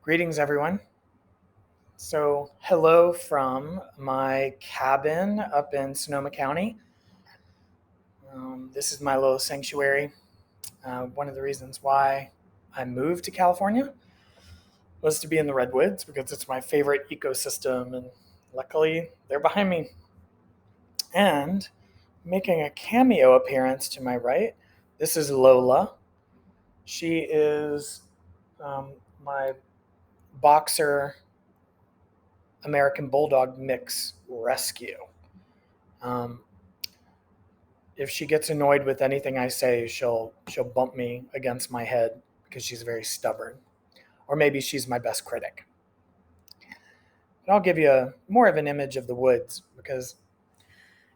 Greetings, everyone. So, hello from my cabin up in Sonoma County. This is my little sanctuary. One of the reasons why I moved to California was to be in the redwoods because it's my favorite ecosystem, and luckily they're behind me. And making a cameo appearance to my right, this is Lola. She is um, my boxer American Bulldog mix rescue. Um, if she gets annoyed with anything I say, she'll bump me against my head because she's very stubborn, or maybe she's my best critic. But I'll give you more of an image of the woods because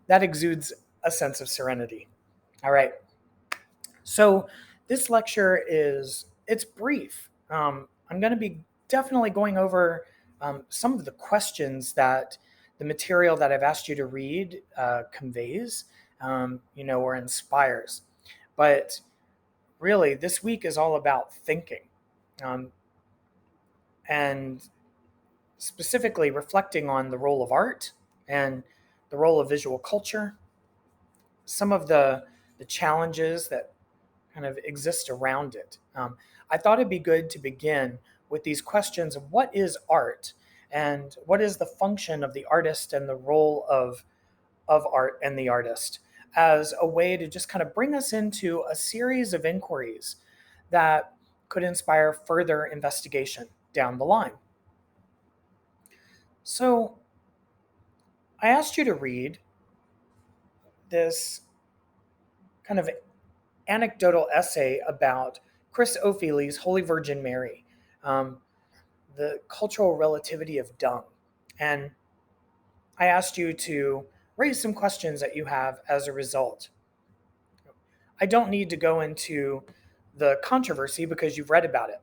that exudes a sense of serenity. All right, so this lecture it's brief. I'm going to be definitely going over some of the questions that the material that I've asked you to read conveys, or inspires. But really, this week is all about thinking, um, and specifically reflecting on the role of art and the role of visual culture, some of the challenges that kind of exist around it. I thought it'd be good to begin with these questions of what is art and what is the function of the artist and the role of art and the artist as a way to just kind of bring us into a series of inquiries that could inspire further investigation down the line. So, I asked you to read this kind of anecdotal essay about Chris O'Feely's Holy Virgin Mary, um, the cultural relativity of dung. And I asked you to raise some questions that you have as a result. I don't need to go into the controversy because you've read about it.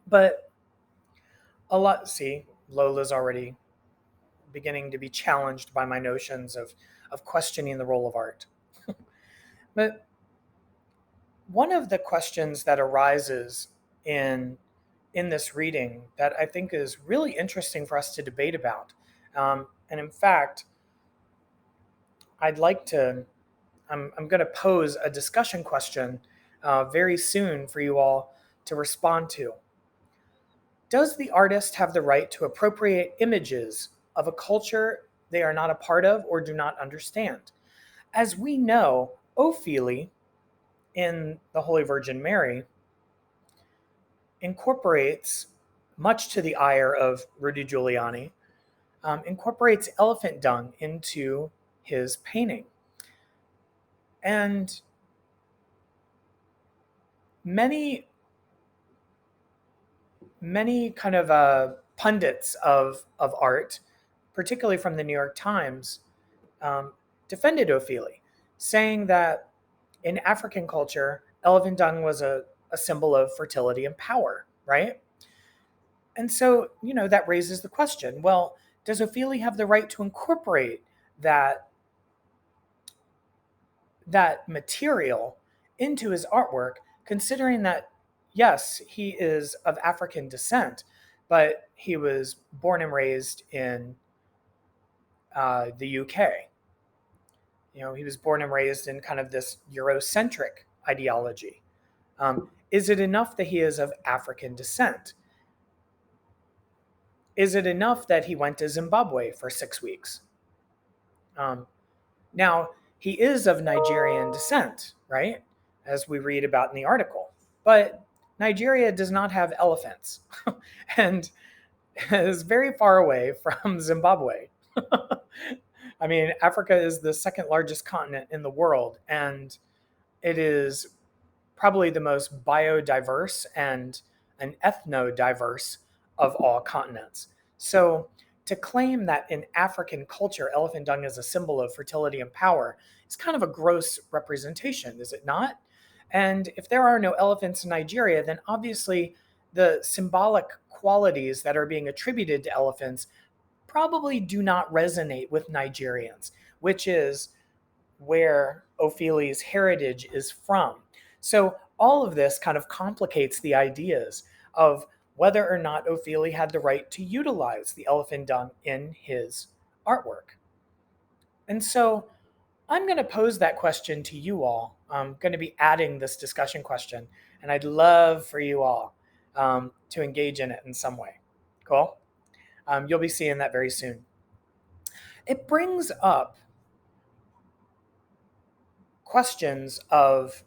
But see, Lola's already beginning to be challenged by my notions of questioning the role of art. But one of the questions that arises in in this reading that I think is really interesting for us to debate about, and in fact, I'd like to. I'm going to pose a discussion question very soon for you all to respond to. Does the artist have the right to appropriate images of a culture they are not a part of or do not understand? As we know, Ophélie in the Holy Virgin Mary incorporates, much to the ire of Rudy Giuliani, incorporates elephant dung into his painting. And many, many kind of pundits of art, particularly from the New York Times, um, defended Ophélie, saying that in African culture, elephant dung was a symbol of fertility and power, right? And so, that raises the question, well, does Ophélie have the right to incorporate that that material into his artwork, considering that, yes, he is of African descent, but he was born and raised in the UK. He was born and raised in kind of this Eurocentric ideology. Is it enough that he is of African descent? Is it enough that he went to Zimbabwe for 6 weeks? Um, Now, he is of Nigerian descent, right? As we read about in the article. But Nigeria does not have elephants and is very far away from Zimbabwe. I mean, Africa is the second largest continent in the world, and it is probably the most biodiverse and an ethno-diverse of all continents. So to claim that in African culture, elephant dung is a symbol of fertility and power is kind of a gross representation, is it not? And if there are no elephants in Nigeria, then obviously the symbolic qualities that are being attributed to elephants probably do not resonate with Nigerians, which is where Ophélie's heritage is from. So all of this kind of complicates the ideas of whether or not Ofeli had the right to utilize the elephant dung in his artwork. And so I'm going to pose that question to you all. I'm going to be adding this discussion question, and I'd love for you all to engage in it in some way. Cool? You'll be seeing that very soon. It brings up questions of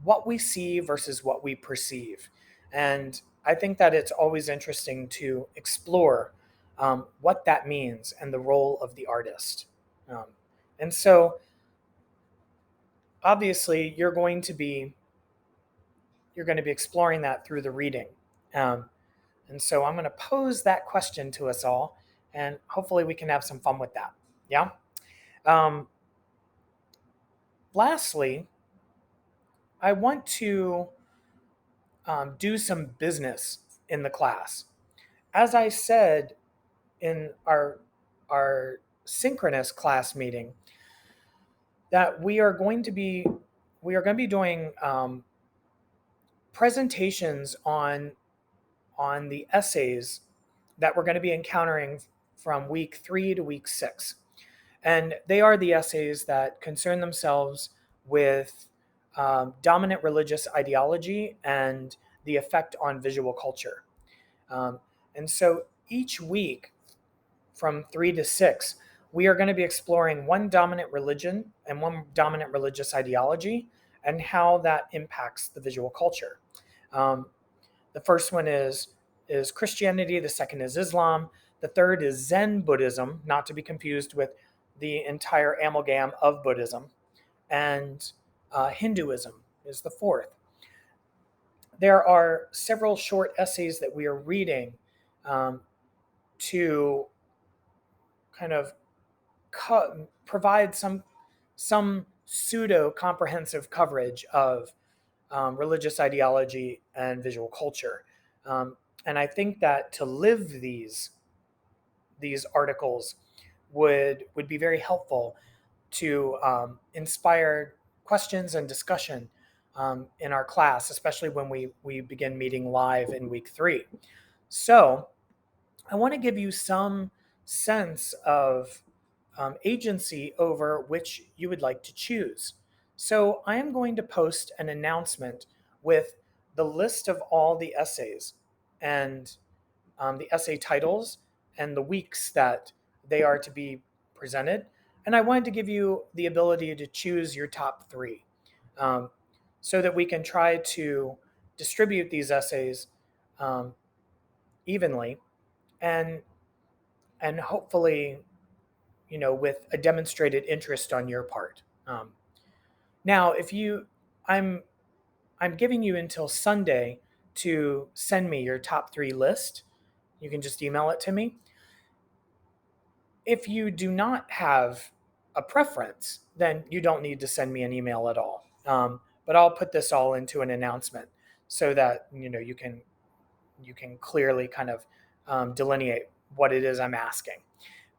what we see versus what we perceive. And I think that it's always interesting to explore what that means and the role of the artist. And so obviously you're going to be exploring that through the reading. And so I'm going to pose that question to us all, and hopefully we can have some fun with that. Yeah. Lastly, I want to do some business in the class. As I said in our synchronous class meeting, that we are going to be doing presentations on the essays that we're going to be encountering from week 3 to week 6. And they are the essays that concern themselves with dominant religious ideology and the effect on visual culture. And so each week from 3 to 6, we are going to be exploring one dominant religion and one dominant religious ideology and how that impacts the visual culture. The first one is Christianity, the second is Islam, the third is Zen Buddhism, not to be confused with the entire amalgam of Buddhism, and Hinduism is the fourth. There are several short essays that we are reading to kind of provide some pseudo comprehensive coverage of religious ideology and visual culture. And I think that to live these articles would be very helpful to inspire questions and discussion in our class, especially when we begin meeting live in week 3. So I want to give you some sense of agency over which you would like to choose. So I am going to post an announcement with the list of all the essays and the essay titles and the weeks that they are to be presented. And I wanted to give you the ability to choose your top 3 so that we can try to distribute these essays evenly and hopefully, with a demonstrated interest on your part. Now, I'm giving you until Sunday to send me your top 3 list. You can just email it to me. If you do not have a preference, then you don't need to send me an email at all. But I'll put this all into an announcement so that you can clearly kind of delineate what it is I'm asking.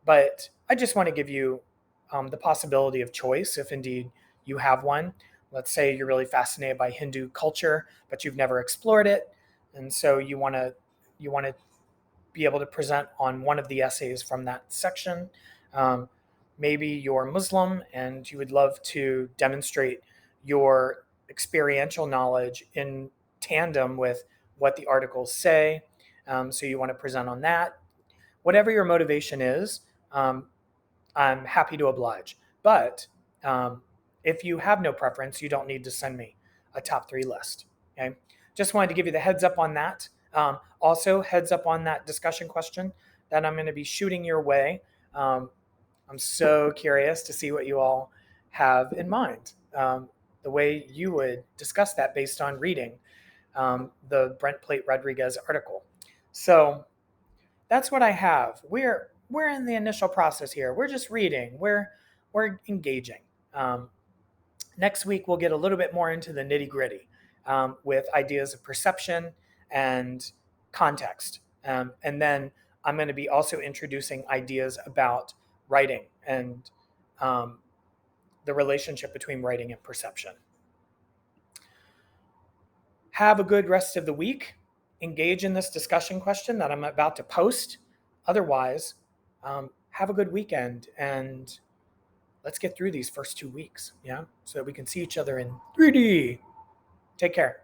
But I just want to give you the possibility of choice if indeed you have one. Let's say you're really fascinated by Hindu culture, but you've never explored it, and so you want to be able to present on one of the essays from that section. Maybe you're Muslim and you would love to demonstrate your experiential knowledge in tandem with what the articles say. So you want to present on that. Whatever your motivation is, I'm happy to oblige. But if you have no preference, you don't need to send me a top 3 list. Okay? Just wanted to give you the heads up on that. Also, heads up on that discussion question that I'm going to be shooting your way. I'm so curious to see what you all have in mind, the way you would discuss that based on reading the Brent Plate Rodriguez article. So that's what I have. We're in the initial process here. We're just reading. We're engaging. Next week we'll get a little bit more into the nitty gritty with ideas of perception and context. And then I'm going to be also introducing ideas about writing and the relationship between writing and perception. Have a good rest of the week. engage in this discussion question that I'm about to post. Otherwise, have a good weekend and let's get through these first 2 weeks, yeah, so that we can see each other in 3D. Take care.